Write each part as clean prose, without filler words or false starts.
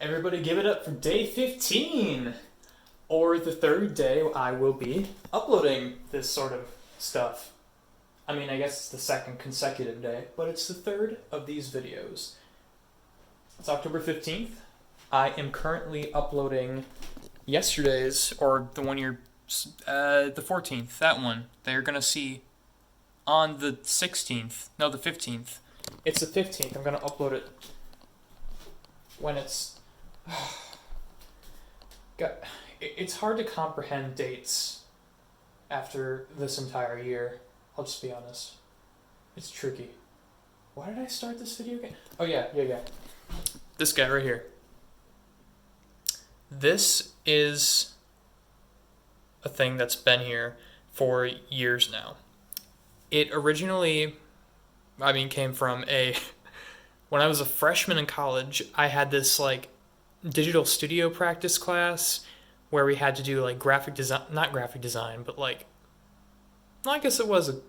Everybody give it up for day 15! Or the third day I will be uploading this sort of stuff. I mean, I guess it's the second consecutive day, but it's the third of these videos. It's October 15th. I am currently uploading yesterday's, or the one you're, the 14th, that one. They're gonna see on the 16th, no, the 15th. It's the 15th. I'm gonna upload it when it's... It's hard to comprehend dates after this entire year. I'll just be honest. It's tricky. Why did I start this video again? Oh yeah. This guy right here. This is a thing that's been here for years now. It originally, came from when I was a freshman in college, I had this digital studio practice class where we had to do not graphic design, but I guess it was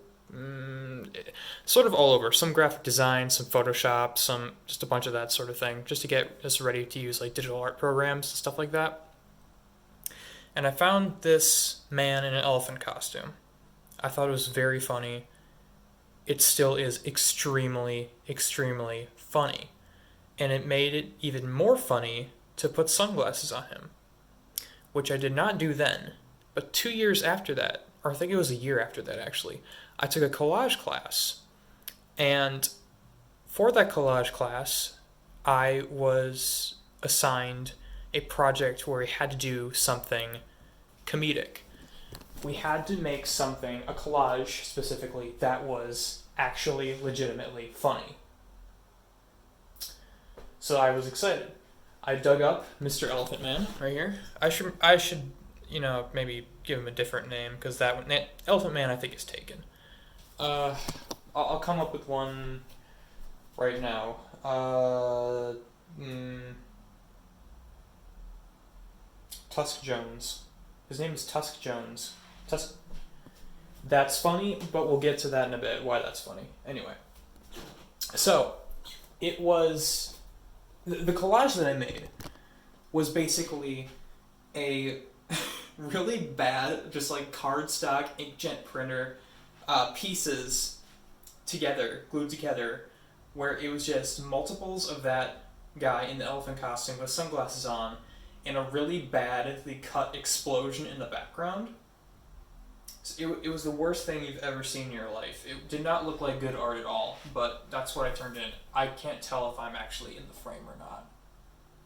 sort of all over. Some graphic design, some Photoshop, just a bunch of that sort of thing, just to get us ready to use digital art programs and stuff like that. And I found this man in an elephant costume. I thought it was very funny. It still is extremely, extremely funny. And it made it even more funny to put sunglasses on him, which I did not do then. But 2 years after that, or I think it was a year after that actually, I took a collage class. And for that collage class, I was assigned a project where we had to do something comedic. We had to make something, a collage specifically, that was actually legitimately funny. So I was excited. I dug up Mr. Elephant Man right here. I should, maybe give him a different name, because that one, Elephant Man, I think is taken. I'll come up with one right now. Tusk Jones. His name is Tusk Jones. That's funny, but we'll get to that in a bit, why that's funny. Anyway. So, it was... The collage that I made was basically a really bad, just cardstock inkjet printer pieces glued together, where it was just multiples of that guy in the elephant costume with sunglasses on, and a really badly cut explosion in the background. So it was the worst thing you've ever seen in your life. It did not look like good art at all, but that's what I turned in. I can't tell if I'm actually in the frame or not.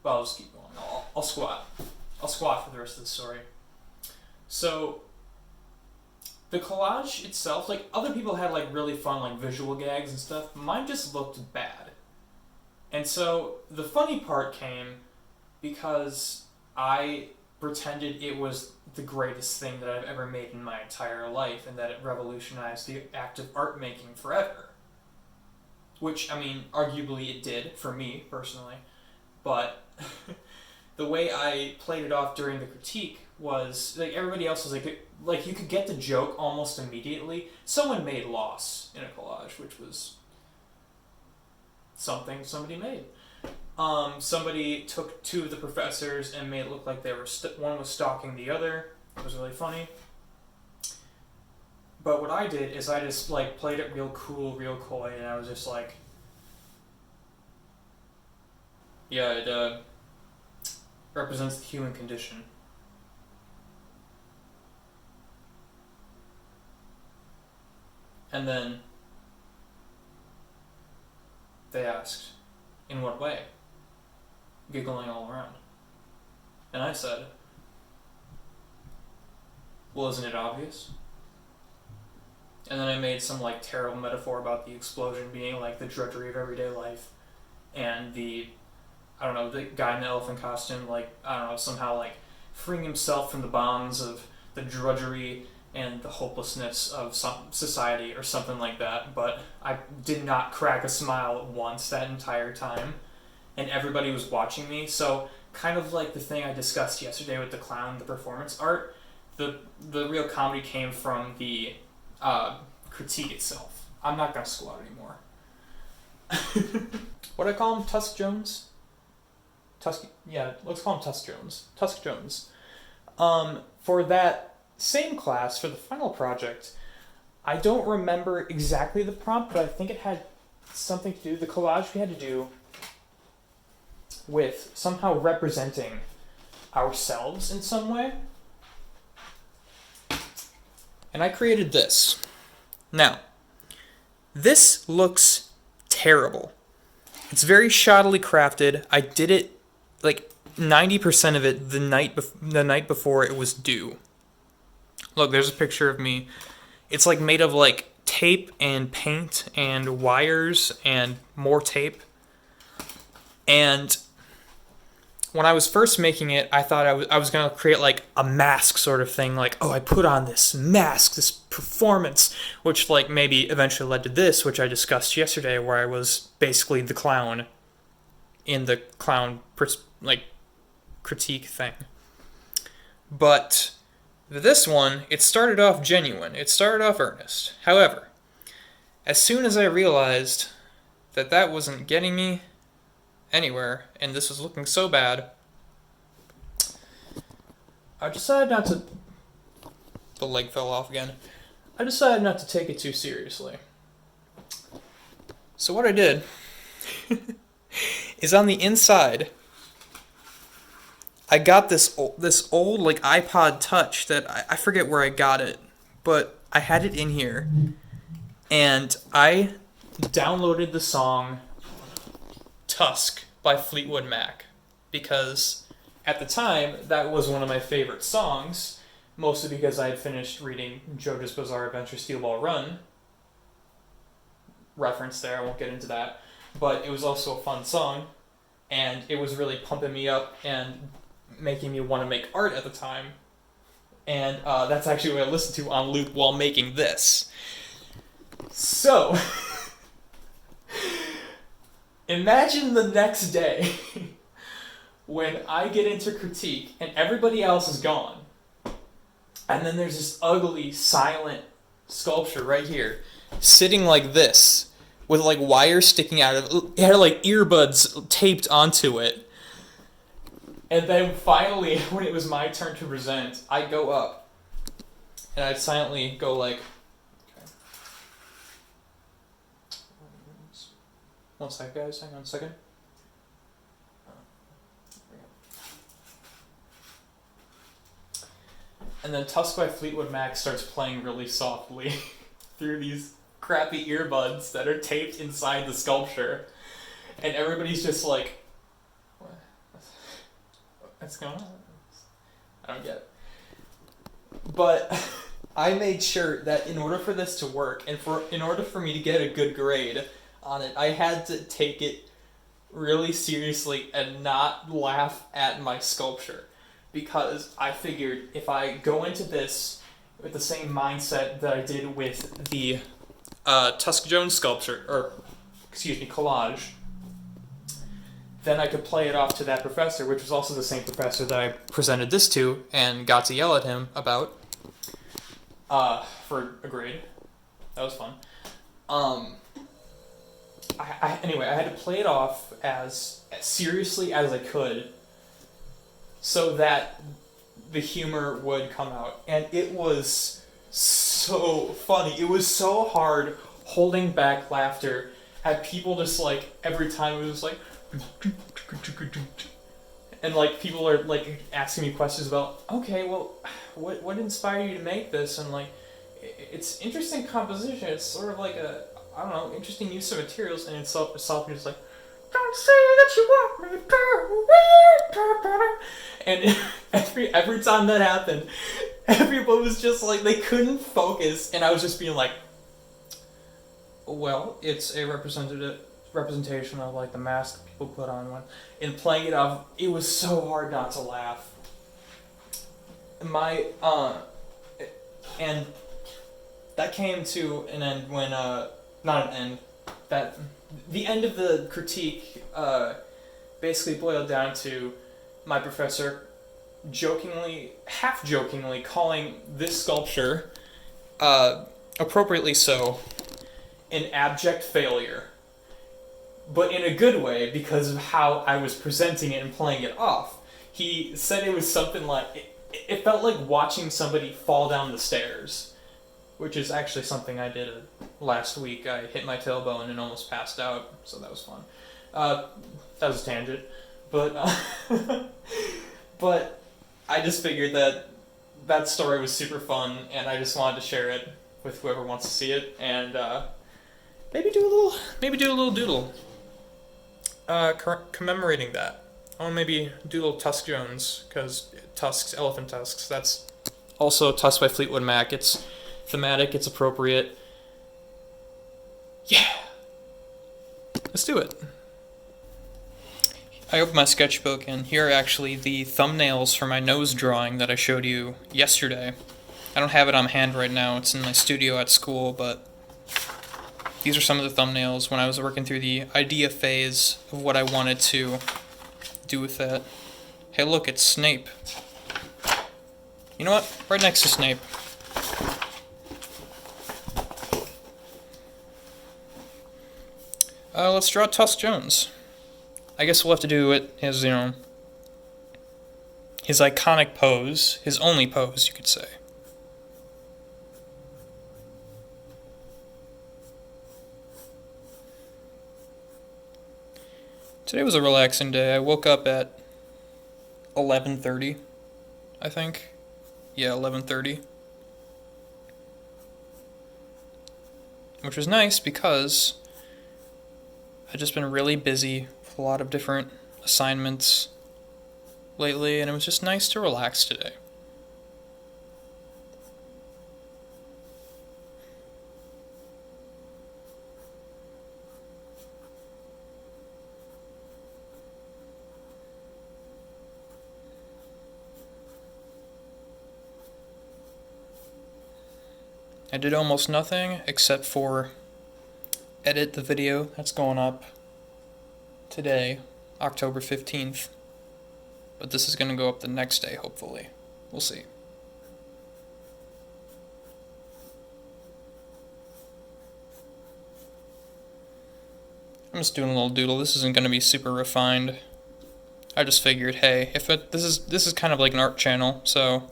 But I'll just keep going. I'll squat. I'll squat for the rest of the story. So, the collage itself, other people had really fun visual gags and stuff. Mine just looked bad. And so, the funny part came because I pretended it was the greatest thing that I've ever made in my entire life, and that it revolutionized the act of art making forever. Which, arguably it did, for me, personally. But the way I played it off during the critique was, everybody else was you could get the joke almost immediately. Someone made loss in a collage, which was something somebody made. Somebody took two of the professors and made it look like they were one was stalking the other. It was really funny. But what I did is I just played it real cool, real coy, and I was just yeah, it represents the human condition. And then they asked, in what way? Giggling all around. And I said, well, isn't it obvious? And then I made some terrible metaphor about the explosion being the drudgery of everyday life, and the guy in the elephant costume, somehow freeing himself from the bonds of the drudgery and the hopelessness of some society or something like that. But I did not crack a smile once that entire time, and everybody was watching me. So kind of like the thing I discussed yesterday with the clown, the performance art, the real comedy came from the critique itself. I'm not gonna squat anymore. What do I call him? Tusk Jones? let's call him Tusk Jones. Tusk Jones. For that same class, for the final project, I don't remember exactly the prompt, but I think it had something to do, the collage we had to do with somehow representing ourselves in some way. And I created this. Now, this looks terrible. It's very shoddily crafted. I did it, like, 90% of it the night before it was due. Look, there's a picture of me. It's, like, made of, like, tape and paint and wires and more tape. And when I was first making it, I thought I was going to create, like, a mask sort of thing. Like, oh, I put on this mask, this performance, which, like, maybe eventually led to this, which I discussed yesterday, where I was basically the clown in the clown, critique thing. But this one, it started off genuine. It started off earnest. However, as soon as I realized that that wasn't getting me anywhere, and this was looking so bad, I decided not to... The leg fell off again. I decided not to take it too seriously. So what I did is on the inside, I got this old like iPod Touch that I forget where I got it, but I had it in here, and I downloaded the song Tusk by Fleetwood Mac, because at the time that was one of my favorite songs, mostly because I had finished reading JoJo's Bizarre Adventure Steel Ball Run. Reference there, I won't get into that, but it was also a fun song, and it was really pumping me up and making me want to make art at the time, and that's actually what I listened to on loop while making this. So imagine the next day when I get into critique and everybody else is gone, and then there's this ugly, silent sculpture right here, sitting like this, with like wires sticking out of it. It had like earbuds taped onto it. And then finally, when it was my turn to present, I go up, and I'd silently go like, okay. One sec, guys, hang on a second. And then Tusk by Fleetwood Mac starts playing really softly through these crappy earbuds that are taped inside the sculpture. And everybody's just like, what's going on? I don't get it. But I made sure that in order for this to work, and in order for me to get a good grade on it, I had to take it really seriously and not laugh at my sculpture. Because I figured if I go into this with the same mindset that I did with the Tusk Jones sculpture, collage, then I could play it off to that professor, which was also the same professor that I presented this to and got to yell at him about for a grade. That was fun. Anyway, I had to play it off as seriously as I could so that the humor would come out. And it was so funny. It was so hard holding back laughter at people just like, every time it was like, and like people are like asking me questions about, okay, well, what inspired you to make this? And like, it's interesting composition. It's sort of like a, I don't know, interesting use of materials. And it's softly just like, don't say that you want me to. And every time that happened, everyone was just like, they couldn't focus, and I was just being like, well, it's a representation of like the mask people put on when, and playing it off, it was so hard not to laugh. And that came to an end when, not an end, that the end of the critique basically boiled down to my professor half jokingly calling this sculpture, appropriately so, an abject failure. but in a good way because of how I was presenting it and playing it off. He said it was something like it felt like watching somebody fall down the stairs, which is actually something I did last week. I hit my tailbone and almost passed out, so that was fun. That was a tangent, but but I just figured that that story was super fun, and I just wanted to share it with whoever wants to see it, and maybe do a little doodle, commemorating that. I want to maybe doodle Tusk Jones, because tusks, elephant tusks. That's also Tusk by Fleetwood Mac. It's thematic. It's appropriate. Yeah, let's do it. I opened my sketchbook, and here are actually the thumbnails for my nose drawing that I showed you yesterday. I don't have it on hand right now, it's in my studio at school, but these are some of the thumbnails when I was working through the idea phase of what I wanted to do with that. Hey look, it's Snape. You know what? Right next to Snape. Let's draw Tusk Jones. I guess we'll have to do it his, his iconic pose, his only pose, you could say. Today was a relaxing day. I woke up at 11:30, I think. Yeah, 11:30. Which was nice because I've just been really busy with a lot of different assignments lately, and it was just nice to relax today. I did almost nothing except for edit the video that's going up today, October 15th. But this is going to go up the next day, hopefully. We'll see. I'm just doing a little doodle. This isn't going to be super refined. I just figured, hey, this is kind of like an art channel, so,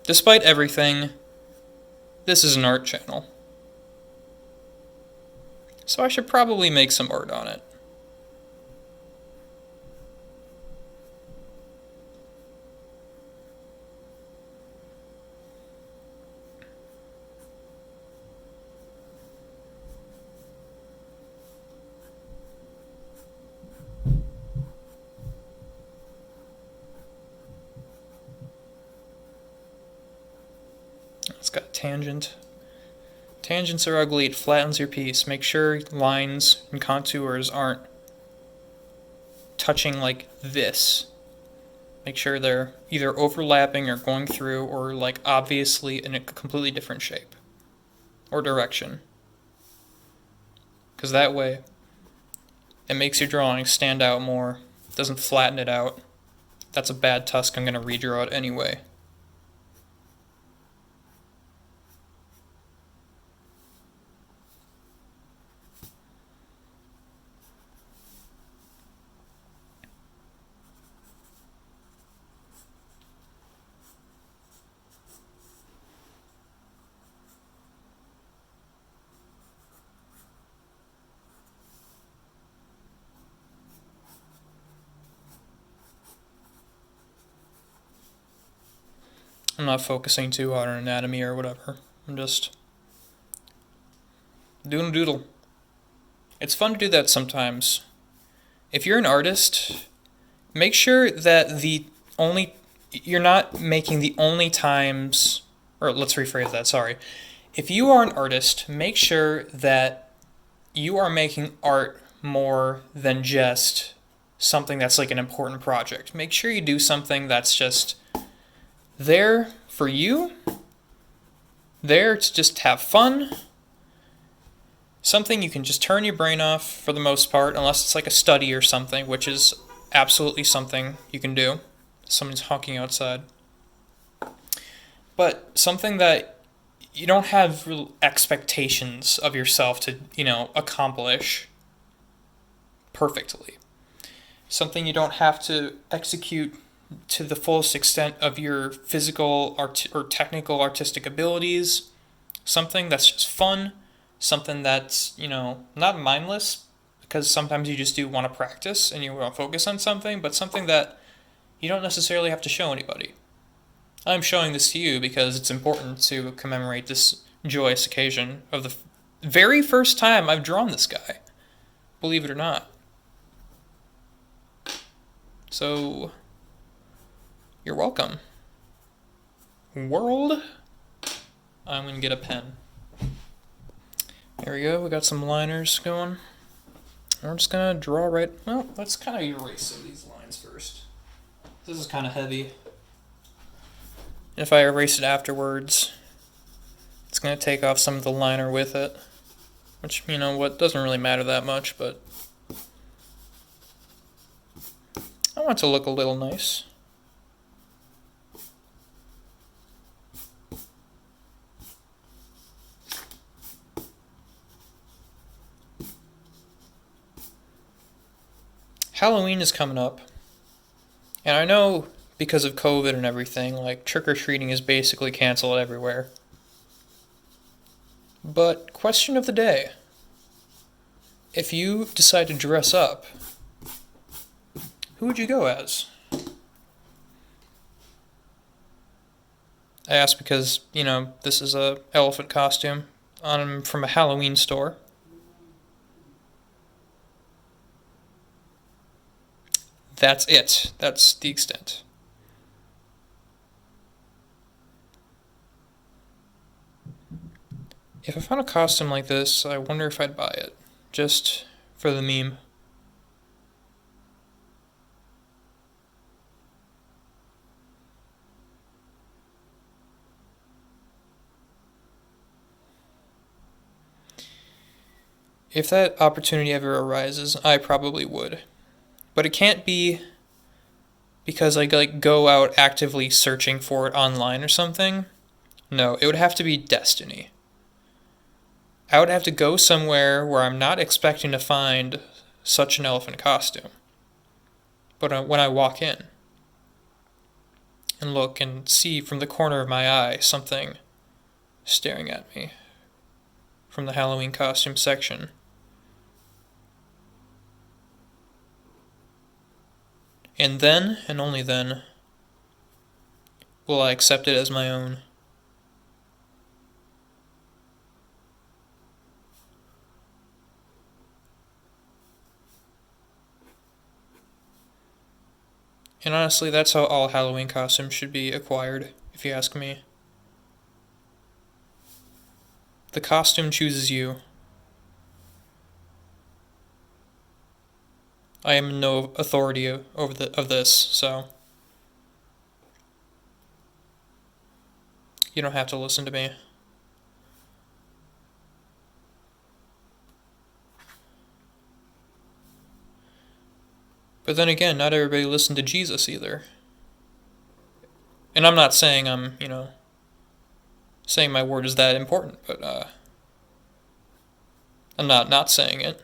despite everything, this is an art channel. So I should probably make some art on it. It's got a tangent. Tangents are ugly, it flattens your piece. Make sure lines and contours aren't touching like this. Make sure they're either overlapping or going through or like obviously in a completely different shape or direction. Because that way it makes your drawing stand out more. It doesn't flatten it out. That's a bad tusk, I'm going to redraw it anyway. I'm not focusing too hard on anatomy or whatever. I'm just doing a doodle. It's fun to do that sometimes. If you're an artist, make sure that you're not making the only times, or let's rephrase that, sorry. If you are an artist, make sure that you are making art more than just something that's like an important project. Make sure you do something that's just there for you, there to just have fun, something you can just turn your brain off for the most part, unless it's like a study or something, which is absolutely something you can do. Someone's honking outside. But something that you don't have real expectations of yourself to, accomplish. perfectly. Something you don't have to execute to the fullest extent of your physical or technical artistic abilities. Something that's just fun. Something that's, not mindless, because sometimes you just do want to practice and you want to focus on something, but something that you don't necessarily have to show anybody. I'm showing this to you because it's important to commemorate this joyous occasion of the very first time I've drawn this guy. Believe it or not. So, you're welcome. World. I'm going to get a pen. There we go. We got some liners going. We're just going to draw right... Well, let's kind of erase some of these lines first. This is kind of heavy. If I erase it afterwards, it's going to take off some of the liner with it. Which, doesn't really matter that much, but... I want it to look a little nice. Halloween is coming up. And I know because of COVID and everything, like, trick-or-treating is basically canceled everywhere. But, question of the day. If you decide to dress up, who would you go as? I ask because, this is a elephant costume from a Halloween store. That's it. That's the extent. If I found a costume like this, I wonder if I'd buy it. Just for the meme. If that opportunity ever arises, I probably would. But it can't be because I go out actively searching for it online or something. No, it would have to be destiny. I would have to go somewhere where I'm not expecting to find such an elephant costume. But when I walk in and look and see from the corner of my eye something staring at me from the Halloween costume section, and then, and only then, will I accept it as my own. And honestly, that's how all Halloween costumes should be acquired, if you ask me. The costume chooses you. I am no authority of this, so you don't have to listen to me. But then again, not everybody listened to Jesus either. And I'm not saying I'm, saying my word is that important, but I'm not saying it.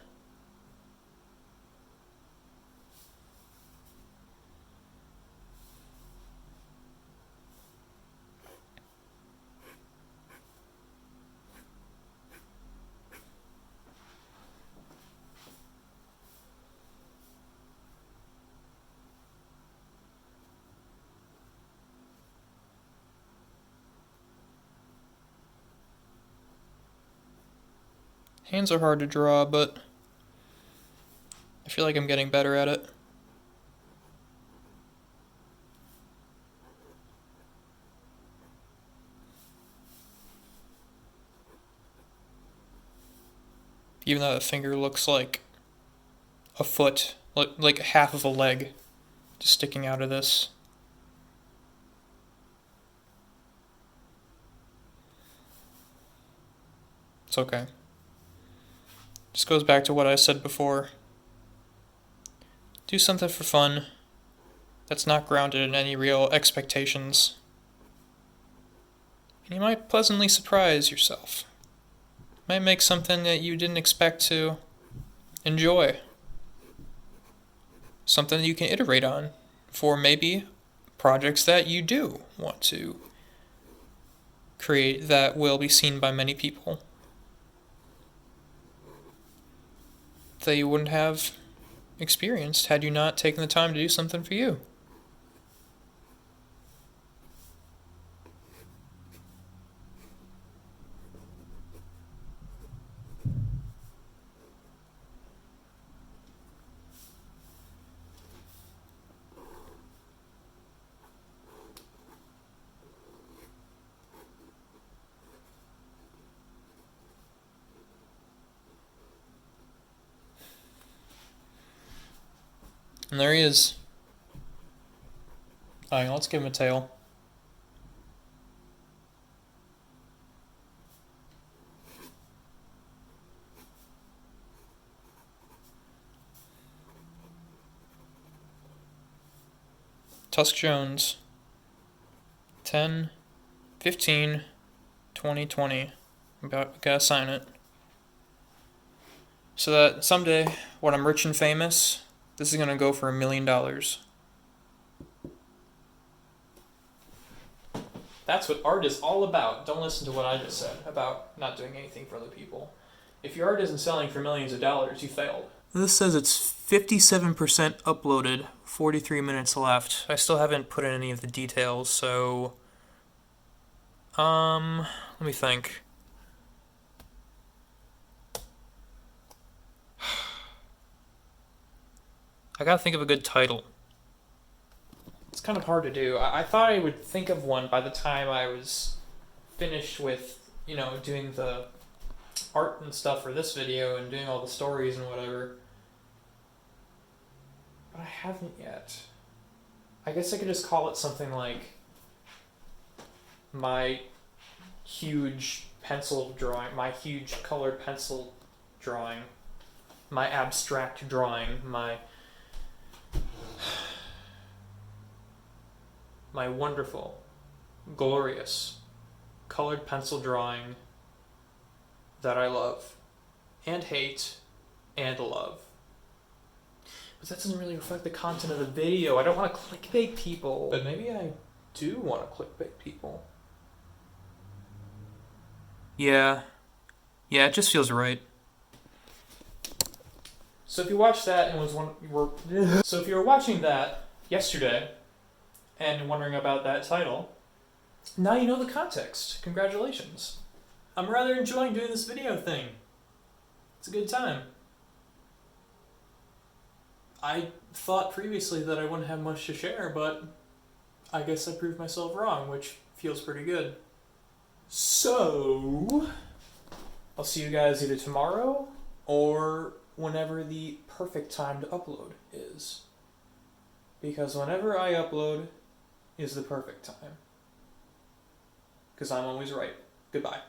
Hands are hard to draw, but I feel like I'm getting better at it. Even though the finger looks like a foot, like half of a leg, just sticking out of this. It's okay. Just goes back to what I said before. Do something for fun that's not grounded in any real expectations. And you might pleasantly surprise yourself. Might make something that you didn't expect to enjoy. something that you can iterate on for maybe projects that you do want to create that will be seen by many people that you wouldn't have experienced had you not taken the time to do something for you. And there he is. Alright, let's give him a tail. Tusk Jones. 10/15/2020. Gotta sign it. So that someday, when I'm rich and famous, this is gonna go for $1 million. That's what art is all about. Don't listen to what I just said about not doing anything for other people. If your art isn't selling for millions of dollars, you failed. This says it's 57% uploaded, 43 minutes left. I still haven't put in any of the details, so let me think. I gotta think of a good title. It's kind of hard to do. I thought I would think of one by the time I was finished with, doing the art and stuff for this video and doing all the stories and whatever. But I haven't yet. I guess I could just call it something like my huge pencil drawing, my huge colored pencil drawing, my abstract drawing, my wonderful, glorious, colored pencil drawing that I love, and hate, and love. But that doesn't really reflect the content of the video. I don't want to clickbait people. But maybe I do want to clickbait people. Yeah, it just feels right. So if you watched that and so if you were watching that yesterday and wondering about that title, now you know the context. Congratulations. I'm rather enjoying doing this video thing. It's a good time. I thought previously that I wouldn't have much to share, but I guess I proved myself wrong, which feels pretty good. So, I'll see you guys either tomorrow or whenever the perfect time to upload is. Because whenever I upload is the perfect time. Because I'm always right. Goodbye.